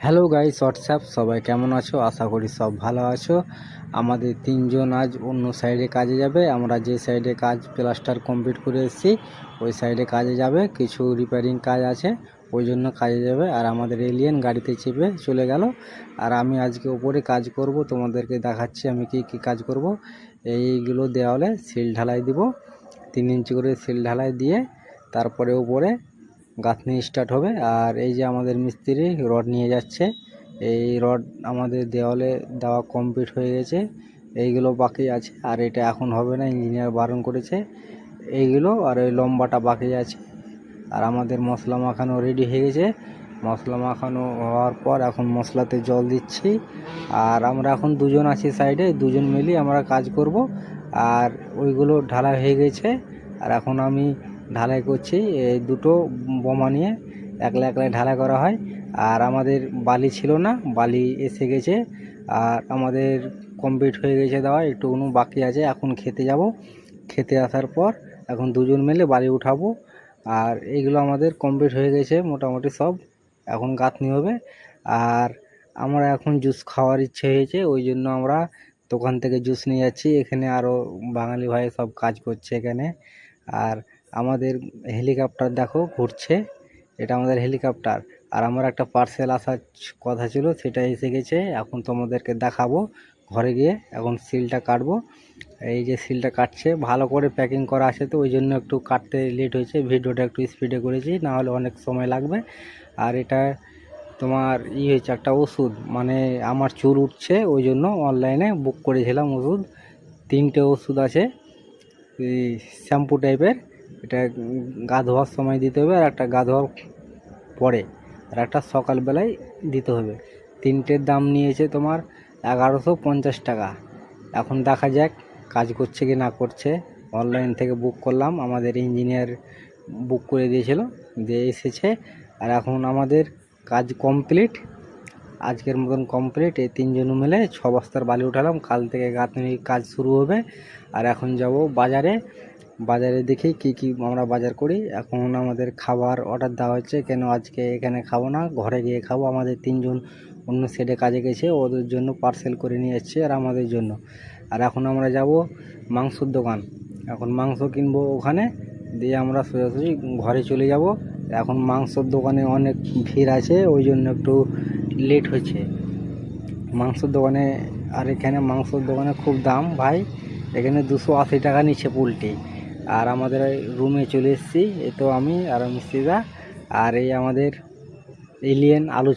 Hello guys, WhatsApp সবাই কেমন আছো? আশা করি সব ভালো আছো। আমাদের তিনজন আজ অন্য সাইডে কাজে যাবে। আমরা যে সাইডে কাজ প্লাস্টার কমপ্লিট করে এসেছি ওই সাইডে কাজে যাবে। কিছু রিপেয়ারিং কাজ আছে, ওই জন্য কাজে যাবে। আর আমাদের এলিয়েন গাড়িতে চেপে চলে গেল। আর আমি আজকে ওপরে কাজ করব, তোমাদেরকে দেখাচ্ছি আমি কি কাজ করব। এইগুলো দেওয়ালে সিল ঢালাই দিব, 3 ইঞ্চি করে সিল ঢালাই দিয়ে তারপরে উপরে গাঁথনি স্টার্ট হবে। আর এই যে আমাদের মিস্ত্রি রড নিয়ে যাচ্ছে, এই রড আমাদের দেওয়ালে দেওয়া কমপ্লিট হয়ে গেছে, এইগুলো বাকি আছে। আর এটা এখন হবে না, ইঞ্জিনিয়ার বারণ করেছে এইগুলো। আর ওই লম্বাটা বাকি আছে। আর আমাদের মশলা মাখানো রেডি হয়ে গেছে। মশলা মাখানো হওয়ার পর এখন মশলাতে জল দিচ্ছি। আর আমরা এখন দুজন আছি সাইডে, দুজন মিলে আমরা কাজ করব। আর ওইগুলো ঢালাই হয়ে গেছে। আর এখন আমি ঢালাই করছি। এই দুটো বোমা নিয়ে একলা একলাই ঢালাই করা হয়। আর আমাদের বালি ছিল না, বালি এসে গেছে। আর আমাদের কমপ্লিট হয়ে গেছে দেওয়া, একটুকুনো বাকি আছে। এখন খেতে যাব, খেতে আসার পর এখন দুজন মিলে বালি উঠাবো। আর এইগুলো আমাদের কমপ্লিট হয়ে গেছে মোটামুটি সব। এখন গাঁথনি হবে। আর আমরা এখন জুস খাওয়ার ইচ্ছে হয়েছে, ওই জন্য আমরা দোকান থেকে জুস নিয়ে যাচ্ছি। এখানে আরও বাঙালি ভাই সব কাজ করছে এখানে। আর আমাদের হেলিকপ্টার দেখো ঘুরছে, এটা আমাদের হেলিকপ্টার। আর আমার একটা পার্সেল আসার কথা ছিল, সেটা এসে গেছে। এখন তোমাদেরকে দেখাবো ঘরে গিয়ে। এখন সিলটা কাটবো। এই যে সিলটা কাটছে, ভালো করে প্যাকিং করা আছে তো ওই জন্য একটু কাটতে লেট হয়েছে। ভিডিওটা একটু স্পিডে করেছি, না হলে অনেক সময় লাগবে। আর এটা তোমার হয়েছে একটা ওষুধ, মানে আমার চুল উঠছে ওই জন্য অনলাইনে বুক করেছিলাম ওষুধ। 3টে ওষুধ আছে, এই শ্যাম্পু টাইপের। এটা গা ধোয়ার সময় দিতে হবে, আর একটা গা ধোয়ার পরে, আর একটা সকালবেলায় দিতে হবে। 3টের দাম নিয়েছে তোমার 1150 টাকা। এখন দেখা যাক কাজ করছে কি না করছে। অনলাইন থেকে বুক করলাম, আমাদের ইঞ্জিনিয়ার বুক করে দিয়েছিল, দিয়ে এসেছে। আর এখন আমাদের কাজ কমপ্লিট, আজকের মতন কমপ্লিট। এই 3জন মিলে 6 বস্তার বালি উঠালাম। কাল থেকে গাঁথনির কাজ শুরু হবে। আর এখন যাব বাজারে, বাজারে দেখি কি আমরা বাজার করি। এখন আমাদের খাবার অর্ডার দেওয়া হচ্ছে, কেন আজকে এখানে খাবো না, ঘরে গিয়ে খাবো। আমাদের 3জন অন্য সাইডে কাজে গেছে, ওদের জন্য পার্সেল করে নিয়ে যাচ্ছে আর আমাদের জন্য। আর এখন আমরা যাব মাংসর দোকান, এখন মাংস কিনবো ওখানে, দিয়ে আমরা সোজাসুজি ঘরে চলে যাব। এখন মাংসর দোকানে অনেক ভিড় আছে, ওই জন্য একটু লেট হচ্ছে মাংসর দোকানে। আর এখানে মাংসর দোকানে খুব দাম ভাই, এখানে 280 টাকা নিচ্ছে পোলট্রি। আর আমাদের রুমে চলে এসেছি, এই তো আমি আর মিস্ত্রিরা। আর এই আমাদের এলিয়েন আলু